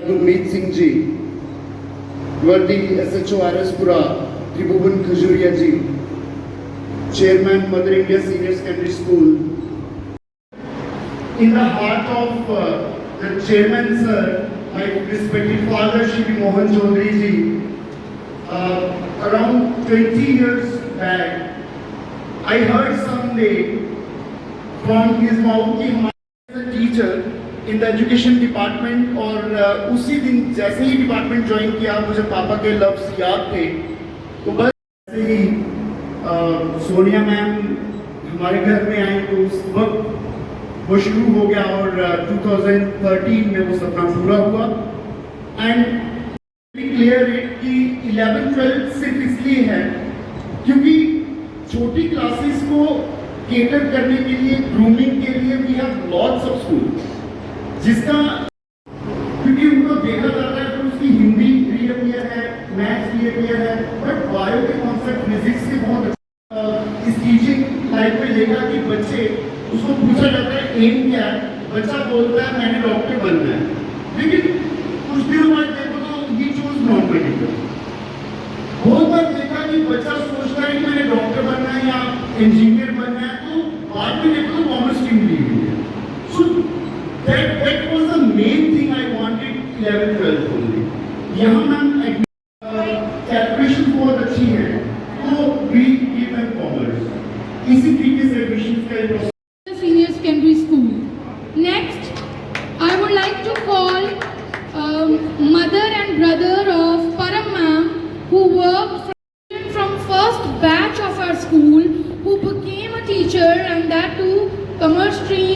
Gurmeet Singh ji, Worthy SHO Araspura, Tribhuvan Khajuria ji, Chairman Mother India Senior Secondary School. In the heart of the Chairman sir, my respected father Shri Mohan Chaudhary ji, around 20 years back, I heard someday from his mouth कि हमारे as a teacher in the education department और उसी दिन जैसे ही department join किया मुझे पापा के लफ्ज़ याद थे। तो बस ऐसे ही सोनिया मैम हमारे घर में आई तो उस वक्त वो शुरू हो गया और 2013 में वो सपना पूरा हुआ। एंड क्लियर इट कि 11th-12th सिर्फ इसलिए है क्योंकि छोटी क्लासेस को केटर करने के लिए, ग्रूमिंग के लिए we have lots of school, जिसका क्योंकि उनको देखा जाता है तो उसकी हिंदी रीअपियर है, मैथ्स रीअपियर है, बट बायो के कॉन्सेप्ट फिजिक्स के बहुत इस टीचिंग लाइफ में देखा कि बच्चे उसको पूछा जाता है एम क्या है, बच्चा बोलता है मैंने डॉक्टर बनना है, लेकिन कुछ दिनों बाद देखो तो ही चूज नॉन मेडिकल। बहुत बार देखा कि बच्चा सोचता है कि मैंने डॉक्टर बनना है या इंजीनियर बनना है, तो बाद में देखो तो कॉमर्स स्ट्रीम ली हुई है। So that was the main thing I wanted 11th-12th only. यहाँ मैम कैलकुलेशन बहुत अच्छी है तो वी गिव देम कॉमर्स। इसी तरीके से एडमिशन का process Senior Secondary School. Next, I would like to call mother and brother of Param ma'am, who worked from first batch of our school, who became a teacher and that too commerce stream.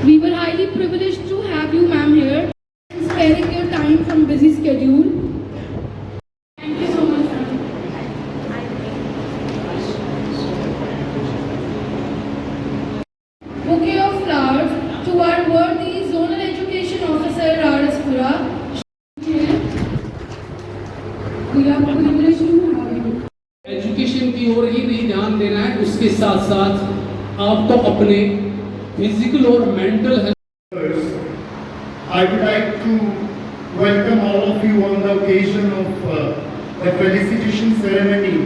We were highly privileged to have you ma'am here, sparing your time from busy schedule. Thank you so much ma'am. Bouquet of flowers to our worthy zonal education officer Araspura. We are privileged to have you. Education की ओर ही नहीं ध्यान देना है, उसके साथ साथ आपको अपने फिजिकल और mental health. I would like to welcome all of you on the occasion of the felicitation ceremony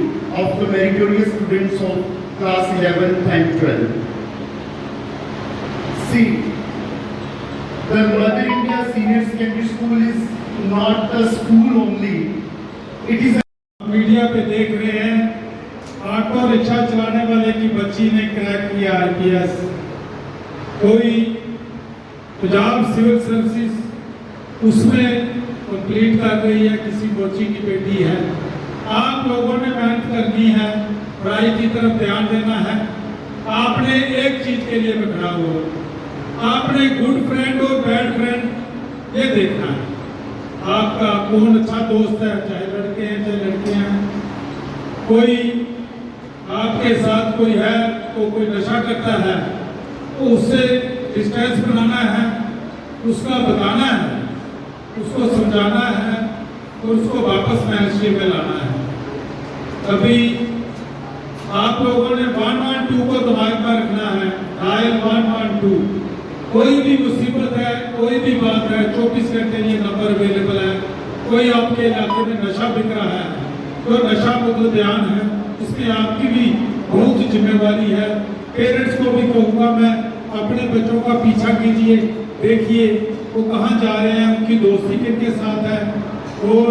of the meritorious students of class 11th and 12th. See, the Mother India Senior Secondary School is not a school only. It is media पे देख रहे हैं auto rickshaw चलाने वाले की बच्ची ने crack किया IPS, कोई पंजाब सिविल सर्विसेज उसमें कंप्लीट कर रही है, किसी बच्ची की बेटी है। आप लोगों ने मेहनत करनी है, पढ़ाई की तरफ ध्यान देना है। आपने एक चीज के लिए मैं खड़ा हुआ, आपने गुड फ्रेंड और बैड फ्रेंड ये देखना है, आपका कौन अच्छा दोस्त है, चाहे लड़के हैं चाहे लड़कियां हैं। कोई आपके साथ कोई है तो कोई नशा करता है तो उससे डिस्टेंस बनाना है, उसका बताना है, उसको समझाना है और उसको वापस मेनस्ट्रीम में लाना है। अभी आप लोगों ने 112 को दिमाग में रखना है, डायल 112। कोई भी मुसीबत है, कोई भी बात है, 24 घंटे ये नंबर अवेलेबल है। कोई आपके इलाके में नशा बिक रहा है, तो नशा मुक्त ध्यान है, इसमें आपकी भी बहुत जिम्मेवारी है। पेरेंट्स को भी कहूँगा मैं, अपने बच्चों का पीछा कीजिए, देखिए वो कहाँ जा रहे हैं, उनकी दोस्ती किनके साथ है, और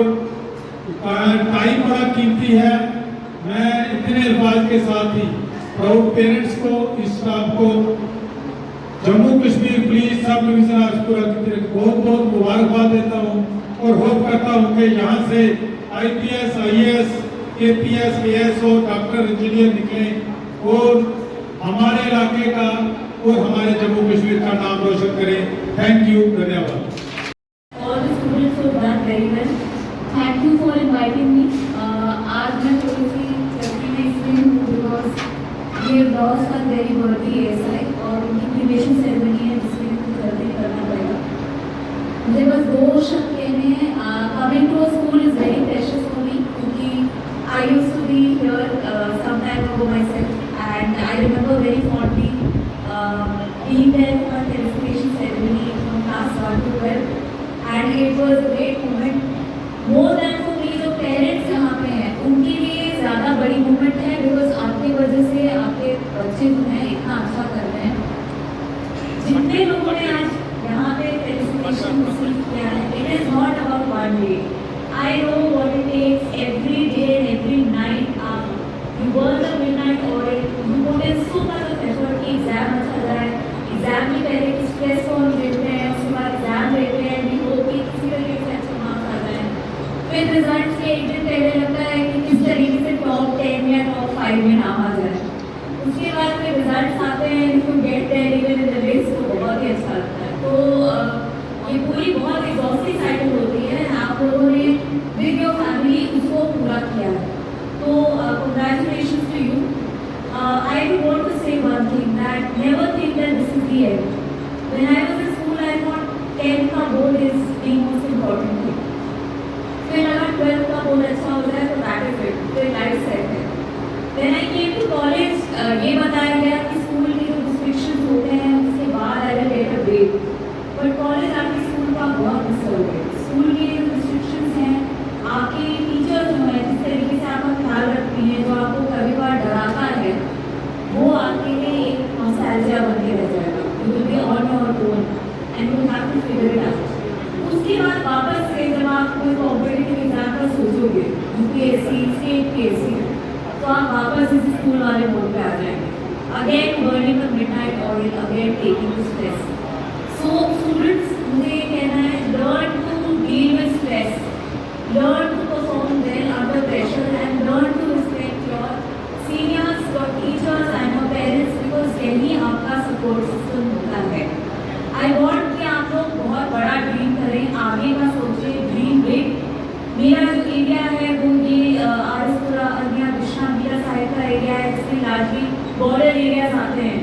टाइम बड़ा कीमती है। मैं इतने अल्फाज के साथ ही प्राउड पेरेंट्स को, इस स्टाफ को, Jammu Kashmir police sub division Ajpura की तरफ बहुत बहुत मुबारकबाद देता हूँ और होप करता हूँ कि यहाँ से IPS, IAS, KPS, KS और डॉक्टर इंजीनियर निकलें और हमारे इलाके का और हमारे जम्मू कश्मीर का नाम रोशन करें। थैंक यू, धन्यवाद। All the students have done very well. Thank you for inviting me. आज मैं थोड़ी सी तकलीफ इसलिए हूँ बिकॉज ये लॉस का वेरी वर्दी ASI और उनकी ग्रेजुएशन सेरेमनी है जिसके लिए कुछ जल्दी करना पड़ेगा। मुझे बस दो शब्द कहने हैं। Coming to a school is very precious for me क्योंकि I used to be here some time ago myself and I remember very fondly being there for a felicitation ceremony from was a great moment. More than for me, जो parents यहाँ पे हैं, उनके लिए ज़्यादा बड़ी moment है because आपकी वजह से आपके बच्चे जो हैं इतना अच्छा कर रहे हैं। जितने लोगों ने आज यहाँ पे felicitation receive किया है, it is not about one day. I know what it takes every day and every night. You burn the midnight oil, you put in so much of effort कि एग्जाम अच्छा जाए, exam में पहले stress form देते हैं, उसके बाद exam देते हैं, वी होप कि किसी तरीके से अच्छा मार्क्स आ जाए, फिर रिजल्ट के एक दिन पहले लगता है कि किस तरीके से टॉप 10 या टॉप 5 में नाम आ जाए, उसके बाद फिर रिजल्ट आते हैं, if you get there even in the race, तो बहुत ही अच्छा लगता है। तो ये पूरी बहुत एग्जॉस्टिंग साइकिल होती है, आप लोगों ने विद योर फैमिली उसको पूरा किया है, तो congratulations to you. I want to say one thing, that never think that this is the end. When I was in school, I thought 10th का board is the most important thing. फिर अगर 12th का board अच्छा हो जाए तो that is it, फिर life set है। When I came to college, ये बताया गया कि स्कूल के जो restrictions होते हैं उसके बाद I will get a grade. But college आपके स्कूल का बहुत मिस हो गया। स्कूल के जो restrictions हैं, आपके टीचर जो हैं जिस तरीके से आपका ख्याल रखती हैं, जो आपको कभी बार डराता है, वो आपके लिए एक नॉस्टैल्जिया बन के रह जाएगा। You will be on your own and you have to figure it out. उसके बाद वापस से जब आप कोई कॉम्पिटिटिव एग्जाम का सोचोगे, यूपीएससी, स्टेट पीएससी, तो आप वापस इस स्कूल वाले मोड पे आ जाएंगे, again burning the midnight oil, again taking stress. So students, मुझे ये कहना है, learn to deal with stress, learn to perform well under pressure, and learn to respect your seniors, your teachers and your parents, because यही आपका support system होता है। I want कि आप लोग बहुत बड़ा ड्रीम करें, आगे का सोचें, ड्रीम बिग। मेरा जो एरिया है वो ये आरएसपुरा, अरनिया, कृष्णा, मीरा साहिब का एरिया है, जिसमें लार्जली बॉर्डर एरियाज आते हैं,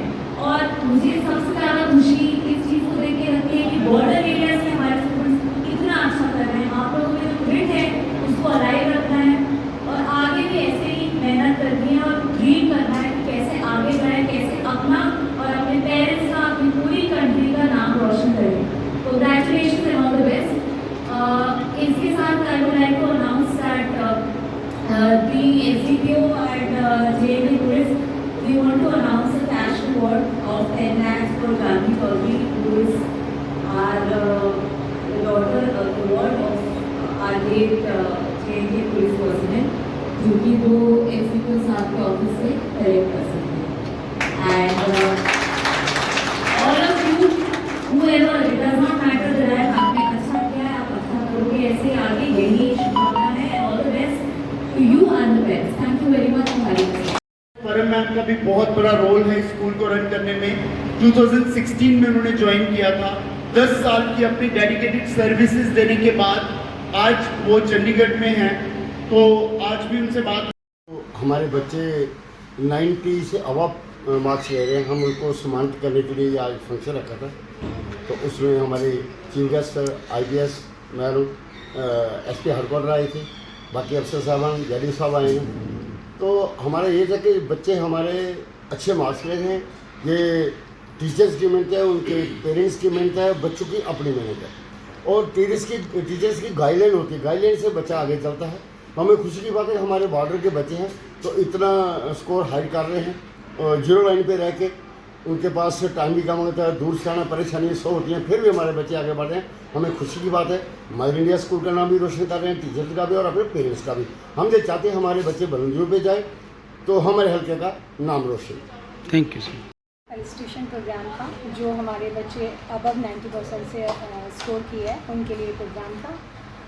और मुझे सबसे ज़्यादा खुशी इस चीज़ को देख के लगती है कि बॉर्डर एरियाज में हमारे स्टूडेंट्स कितना अच्छा कर रहे हैं। आप लोगों में जो ग्रिट है उसको अलाइव रखना है और आगे भी ऐसे ही मेहनत करनी है और ड्रीम करना है कि कैसे आगे बढ़ें, कैसे अपना और अपने पेरेंट्स का, अपनी पूरी कंट्री का नाम रोशन करें। तो congratulation and all the best. इसके साथ I would like to announce that the SDPO and JMU tourist, we want to announce a cash reward of 10 lakhs for Gandhi Chaudhary, who is our daughter, award of our late JNK police personal, जो कि वो SDPO साहब के office से collect कर सकते हैं। And all of you, whoever, it does not matter that आपने अच्छा किया है, आप अच्छा करोगे, ऐसे आगे यही शुभकामना है। All the best to you and the best. Thank you very much for having us. Param ma'am का भी बहुत बड़ा रोल है स्कूल को रन करने में। 2016 में उन्होंने ज्वाइन किया था। 10 साल की अपनी डेडिकेटेड सर्विसेज देने के बाद आज वो चंडीगढ़ में हैं, तो आज भी उनसे बात। हमारे बच्चे 90 से अबव मार्क्स ले रहे हैं। हम उनको सम्मानित करने के लिए आज फंक्शन रखा था, तो उसमें हमारे chief guest IPS madam SP हरकौर आए थे, बाकी अफसर साहबान जलील साहब आए हैं। तो हमारा ये था कि बच्चे हमारे अच्छे मार्क्स ले हैं। ये टीचर्स की मेहनत है, उनके पेरेंट्स की मेहनत है, बच्चों की अपनी मेहनत है, और टीचर्स की गाइडलाइन होती है। गाइडलाइन से बच्चा आगे चलता है। हमें खुशी की बात है हमारे बॉर्डर के बच्चे हैं तो इतना स्कोर हाई कर रहे हैं, और जीरो लाइन पे रह के उनके पास से टाइम भी कम होता है, दूर से आना परेशानियाँ सौ होती हैं, फिर भी हमारे बच्चे आगे बढ़ रहे हैं। हमें खुशी की बात है। मदर इंडिया स्कूल का नाम भी रोशन कर रहे हैं, टीचर्स का भी और अपने पेरेंट्स का भी। हम ये चाहते हैं हमारे बच्चे बुलंदियों पे जाए तो हमारे हल्के का नाम रोशन। Thank you sir. Felicitation programme था, जो हमारे बच्चे अबव 90% से स्कोर किए है उनके लिए प्रोग्राम था।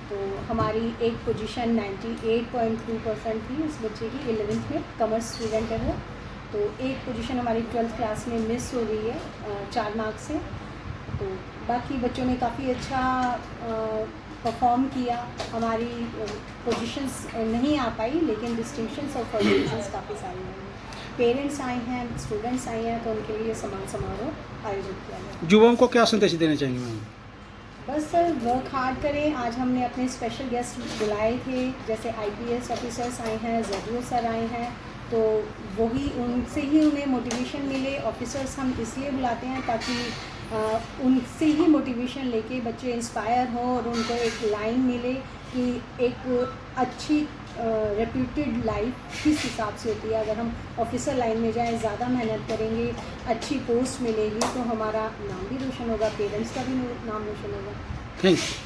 तो हमारी एक पोजीशन 98.2% थी उस बच्चे की, 11th में कॉमर्स स्टूडेंट है वो। तो एक पोजीशन हमारी 12th क्लास में मिस हो गई है 4 मार्क्स से। तो बाकी बच्चों ने काफ़ी अच्छा परफॉर्म किया। हमारी पोजीशंस नहीं आ पाई, लेकिन डिस्टिंक्शंस और फॉर्मेशंस काफ़ी सारी हैं। पेरेंट्स आए हैं, स्टूडेंट्स आए हैं, तो उनके लिए सम्मान समारोह आयोजित किया गया। युवाओं को क्या संदेश देना चाहेंगे मैम? बस सर, वर्क हार्ड करें। आज हमने अपने स्पेशल गेस्ट बुलाए थे, जैसे IPS ऑफिसर्स आए हैं, ZDO सर आए हैं, तो वही उनसे ही उन्हें मोटिवेशन मिले। ऑफिसर्स हम इसलिए बुलाते हैं ताकि उनसे ही मोटिवेशन लेके बच्चे इंस्पायर हों और उनको एक लाइन मिले कि एक अच्छी रेप्यूटेड लाइफ किस हिसाब से होती है। अगर हम ऑफिसर लाइन में जाएं, ज़्यादा मेहनत करेंगे, अच्छी पोस्ट मिलेगी तो हमारा नाम भी रोशन होगा, पेरेंट्स का भी नाम रोशन होगा। Thank you.